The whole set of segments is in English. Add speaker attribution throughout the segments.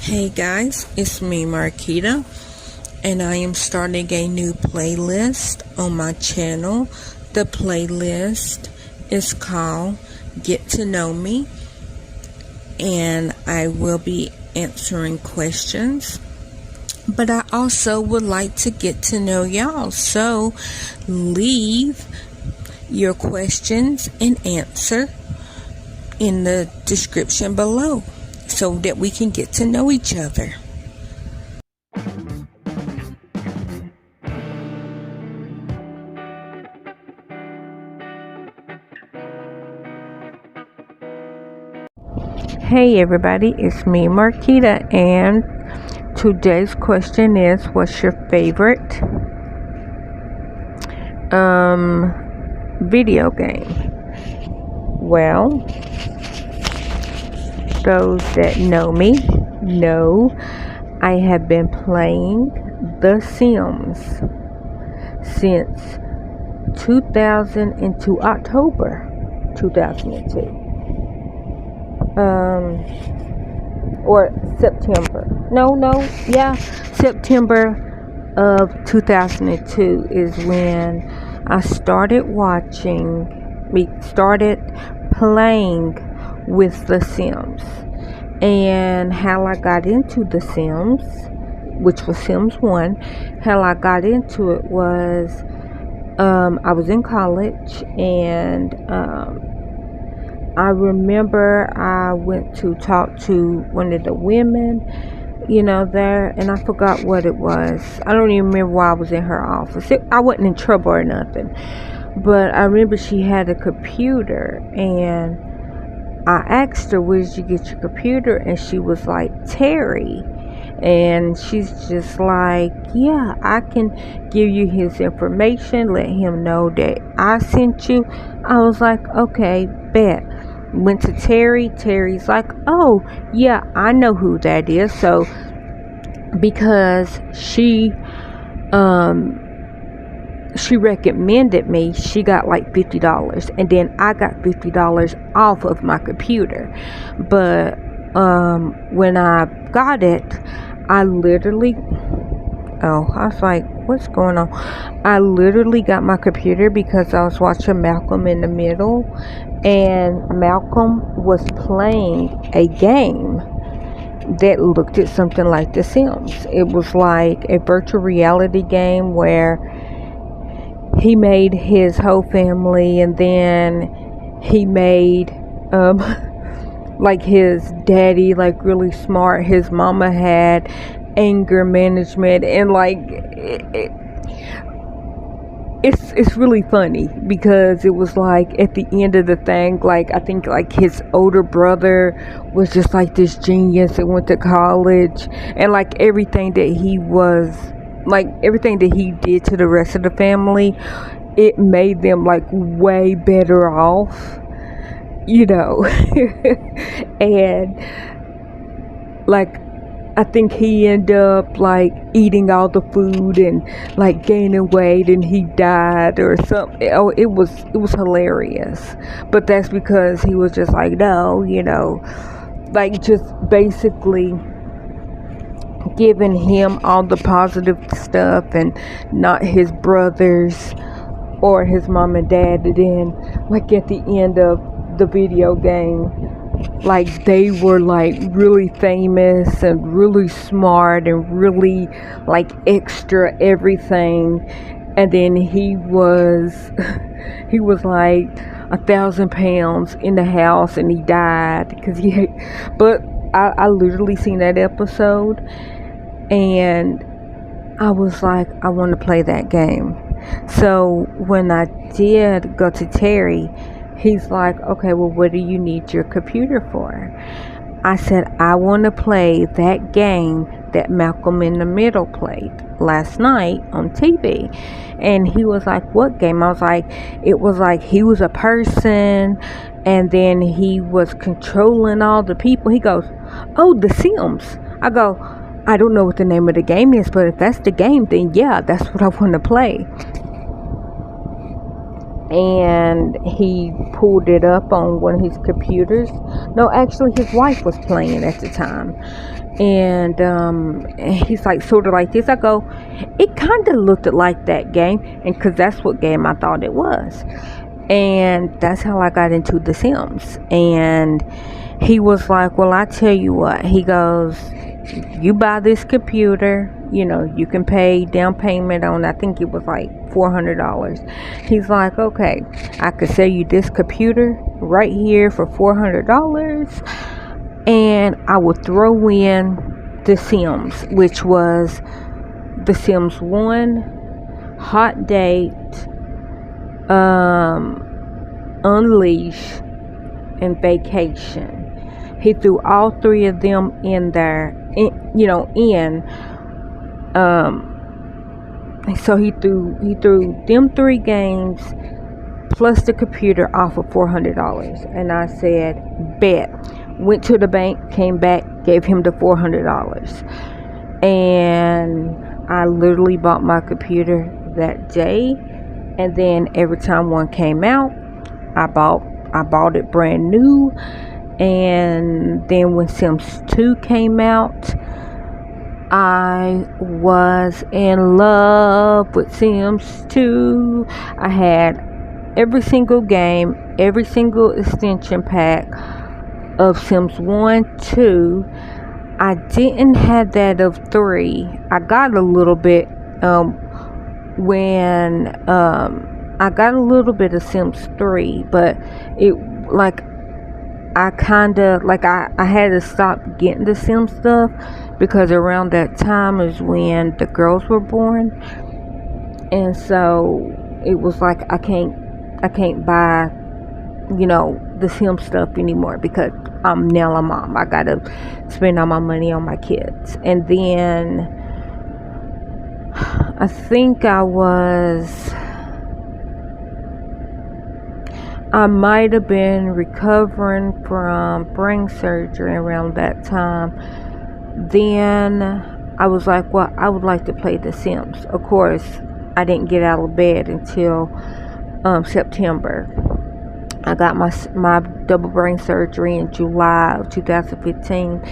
Speaker 1: Hey guys, it's me Marquita, and I am starting a new playlist on my channel. The playlist is called Get to Know Me, and I will be answering questions, but I also would like to get to know y'all, so leave your questions and answer in the description below so that we can get to know each other. Hey everybody, it's me Marquita, and today's question is, what's your favorite video game? Well, those that know me know I have been playing The Sims since 2002, October 2002. Or September. September of 2002 is when I started playing with The Sims. And how I got into The Sims, which was Sims 1, how I got into it was I was in college, and I remember I went to talk to one of the women, there, and I forgot what it was. I don't even remember why I was in her office. I wasn't in trouble or nothing, but I remember she had a computer, and I asked her, where did you get your computer? And she was like, Terry. And she's just like, yeah, I can give you his information, let him know that I sent you. I was like, okay, bet. Went to Terry. Terry's like, oh, yeah, I know who that is. So, because she recommended me, she got like $50, and then I got $50 off of my computer. But when I got it, I was like, what's going on? I literally got my computer because I was watching Malcolm in the Middle, and Malcolm was playing a game that looked at something like The Sims. It was like a virtual reality game where he made his whole family, and then he made like his daddy like really smart. His mama had anger management, and like it's really funny because it was like at the end of the thing, like I think like his older brother was just like this genius that went to college, and like everything that he did to the rest of the family, it made them like way better off, and like I think he ended up like eating all the food and like gaining weight, and he died or something. Oh, it was hilarious. But that's because he was just like, no, like just basically giving him all the positive stuff and not his brothers or his mom and dad. And then like at the end of the video game, like they were like really famous and really smart and really like extra everything, and then he was like 1,000 pounds in the house, and he died because but I literally seen that episode, and I was like, I want to play that game. So when I did go to Terry, he's like, okay, well, what do you need your computer for? I said, I want to play that game that Malcolm in the Middle played last night on TV. And he was like, what game? I was like, it was like he was a person, and then he was controlling all the people. He goes, oh, The Sims. I go, I don't know what the name of the game is, but if that's the game, then yeah, that's what I want to play. and he pulled it up on one of his computers. No, actually, his wife was playing at the time. And he's like, sort of like this. I go, it kind of looked like that game. And because that's what game I thought it was. And that's how I got into The Sims. And he was like, well, I tell you what. He goes, you buy this computer, you can pay down payment on, I think it was like $400. He's like, okay, I could sell you this computer right here for $400, and I would throw in The Sims, which was The Sims 1, Hot Date, Unleash, and Vacation. He threw all three of them in there, so he threw them three games plus the computer off of $400. And I said, bet. Went to the bank, came back, gave him the $400. And I literally bought my computer that day. And then every time one came out, I bought it brand new. And then when Sims 2 came out, I was in love with Sims 2. I had every single game, every single extension pack of Sims 1, 2. I didn't have that of 3. I got a little bit when I got a little bit of Sims 3, but it like I kind of like I had to stop getting the Sims stuff because around that time is when the girls were born, and so it was like I can't buy the Sims stuff anymore because I'm now a mom. I gotta spend all my money on my kids. And then I think I might have been recovering from brain surgery around that time. Then I was like, well, I would like to play The Sims. Of course, I didn't get out of bed until September. I got my double brain surgery in July of 2015,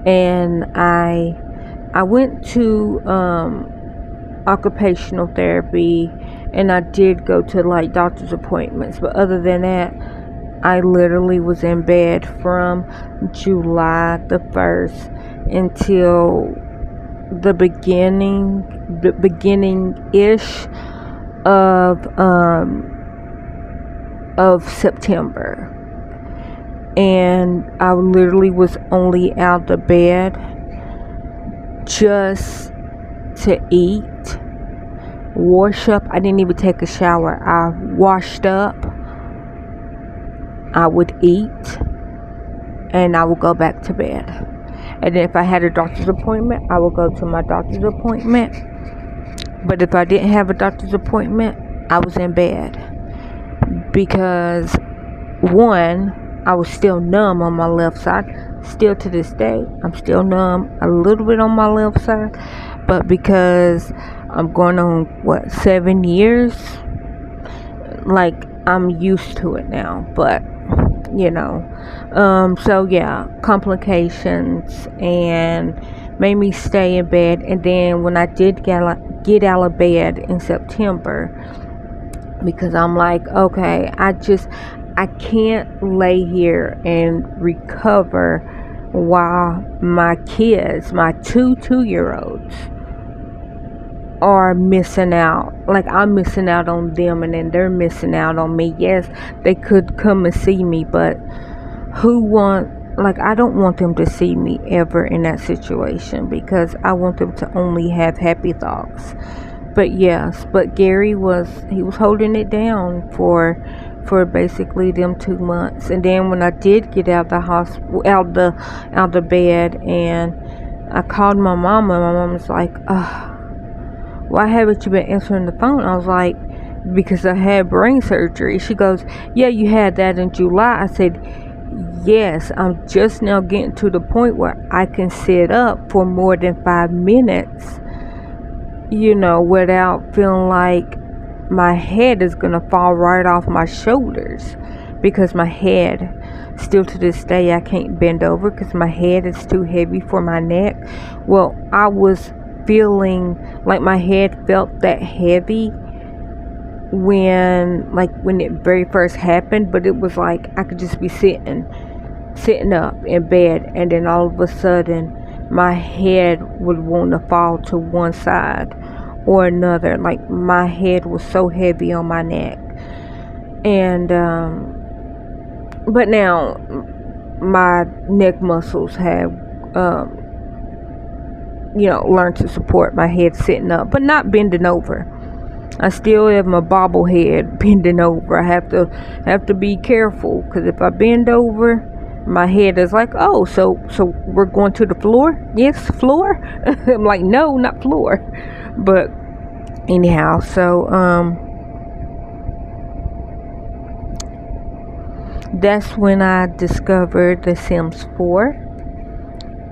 Speaker 1: and I went to occupational therapy, and I did go to like doctor's appointments, but other than that, I literally was in bed from July the 1st until the beginning-ish of September. And I literally was only out of bed just to eat, wash up. I didn't even take a shower. I washed up, I would eat, and I would go back to bed. And if I had a doctor's appointment, I would go to my doctor's appointment. But if I didn't have a doctor's appointment, I was in bed. Because one, I was still numb on my left side. Still to this day, I'm still numb a little bit on my left side. But because I'm going on 7 years, like I'm used to it now. But so yeah, complications and made me stay in bed. And then when I did get out of bed in September, because I'm like, okay, I can't lay here and recover while my kids, my two 2-year-olds, are missing out. Like I'm missing out on them, and then they're missing out on me. Yes, they could come and see me, but I don't want them to see me ever in that situation, because I want them to only have happy thoughts. But yes, but Gary was holding it down for basically them 2 months. And then when I did get out the hospital, out the bed, and I called my mom, and my mom was like, why haven't you been answering the phone? I was like, because I had brain surgery. She goes, yeah, you had that in July. I said, yes, I'm just now getting to the point where I can sit up for more than 5 minutes, without feeling like my head is gonna fall right off my shoulders, because my head, still to this day, I can't bend over because my head is too heavy for my neck. Well, I was feeling like my head felt that heavy when it very first happened, but it was like I could just be sitting up in bed, and then all of a sudden my head would want to fall to one side or another. Like my head was so heavy on my neck. And but now my neck muscles have learned to support my head sitting up, but not bending over. I still have my bobblehead bending over. I have to be careful, because if I bend over, my head is like, oh, so we're going to the floor? Yes, floor. I'm like, no, not floor. But anyhow, so that's when I discovered The Sims 4.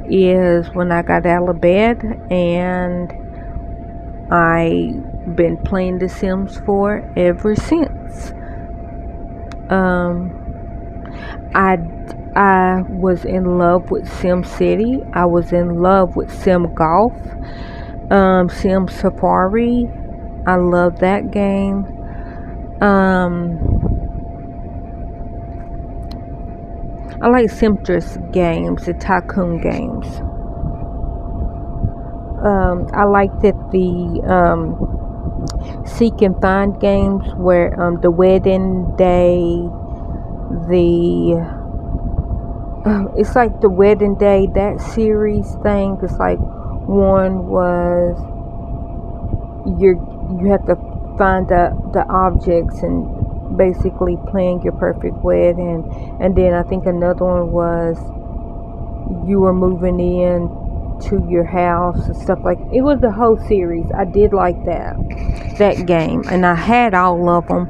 Speaker 1: Is when I got out of bed, and I been playing The Sims 4 ever since. I was in love with Sim City. I was in love with Sim Golf, Sim Safari. I love that game. I like Simtress games, the tycoon games. I liked it, the seek and find games, where the wedding day, it's like the wedding day, that series thing. It's like one was you have to find the objects and basically playing your perfect wedding, and then I think another one was you were moving in to your house and stuff. Like, it was the whole series. I did like that game, and I had all of them.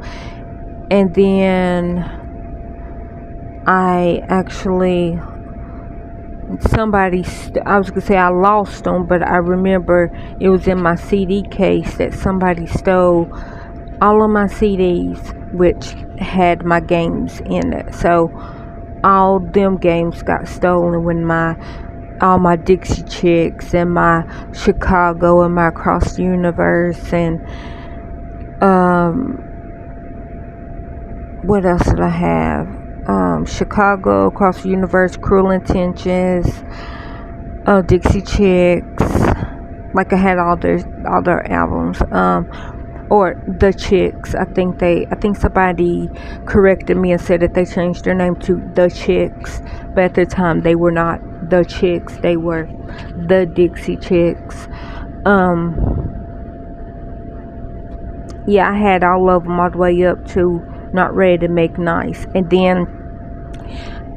Speaker 1: And then I actually I was gonna say I lost them, but I remember it was in my CD case that somebody stole all of my CDs, which had my games in it. So all them games got stolen when all my Dixie Chicks and my Chicago and my Across the Universe and what else did I have? Chicago, Across the Universe, Cruel Intentions, Dixie Chicks. Like, I had all their albums. Or The Chicks. I think somebody corrected me and said that they changed their name to The Chicks, but at the time they were not The Chicks, they were The Dixie Chicks. Yeah, I had all of them all the way up to Not Ready to Make Nice, and then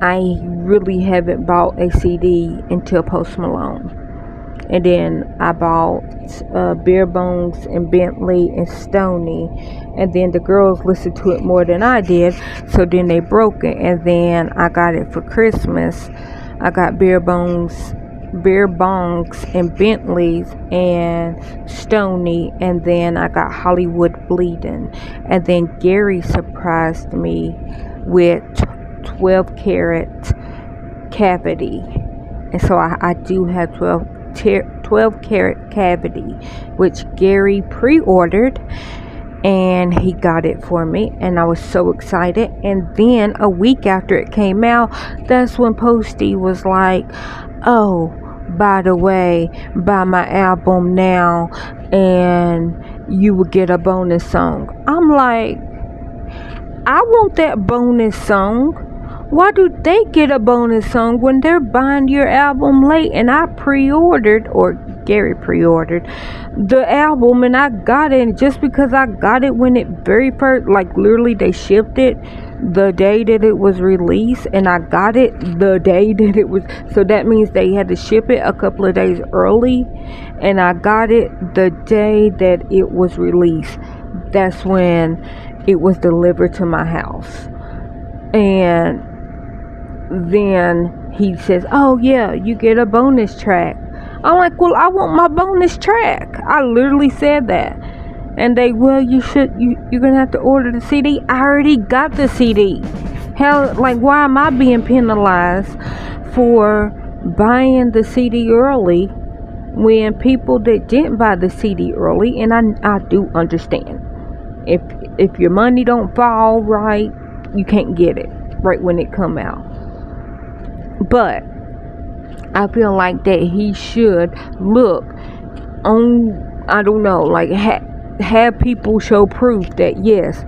Speaker 1: I really haven't bought a CD until Post Malone. And then I bought Bare Bones and Bentley and Stoney. And then the girls listened to it more than I did. So then they broke it. And then I got it for Christmas. I got Bare Bongs and Bentleys and Stoney. And then I got Hollywood Bleeding. And then Gary surprised me with 12 karat cavity. And so I do have 12 karat cavity, which Gary pre-ordered, and he got it for me, and I was so excited. And then a week after it came out, that's when Posty was like, oh, by the way, buy my album now and you will get a bonus song. I'm like, I want that bonus song. Why do they get a bonus song when they're buying your album late? And I pre-ordered, or Gary pre-ordered the album, and I got it. And just because I got it when it very first, like literally they shipped it the day that it was released, and I got it the day that it was, so that means they had to ship it a couple of days early, and I got it the day that it was released. That's when it was delivered to my house. And then he says, oh yeah, you get a bonus track. I'm like, well, I want my bonus track. I literally said that. And you're gonna have to order the CD. I already got the CD. Hell, like, why am I being penalized for buying the CD early when people that didn't buy the CD early? And I do understand. If your money don't fall right, you can't get it right when it come out. But I feel like that he should look on, I don't know, like have people show proof that yes,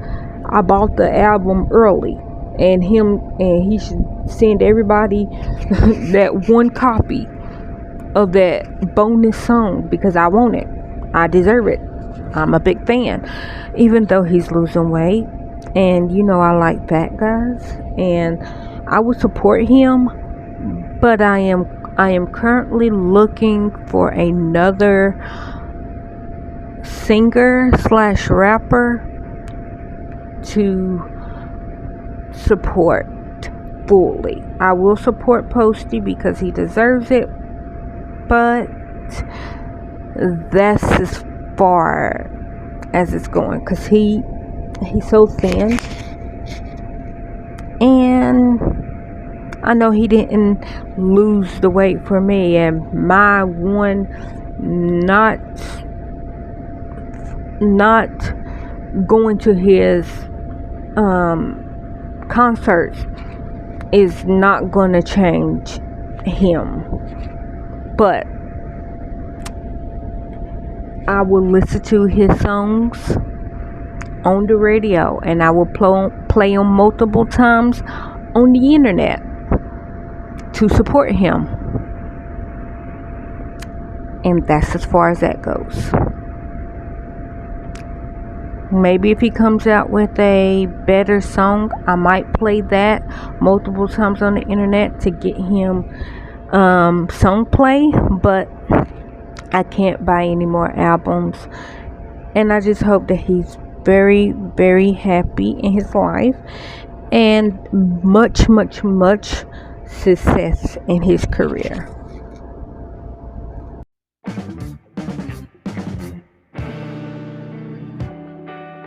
Speaker 1: I bought the album early, and he should send everybody that one copy of that bonus song, because I want it. I deserve it. I'm a big fan, even though he's losing weight. And I like fat guys, and I would support him. But I am currently looking for another singer / rapper to support fully. I will support Posty because he deserves it, but that's as far as it's going, because he's so thin, and I know he didn't lose the weight for me, and my one not going to his concerts is not going to change him. But I will listen to his songs on the radio, and I will play them multiple times on the internet to support him. And that's as far as that goes. Maybe if he comes out with a better song, I might play that multiple times on the internet to get him song play. But I can't buy any more albums, and I just hope that he's very, very happy in his life, and much, much, much success in his career.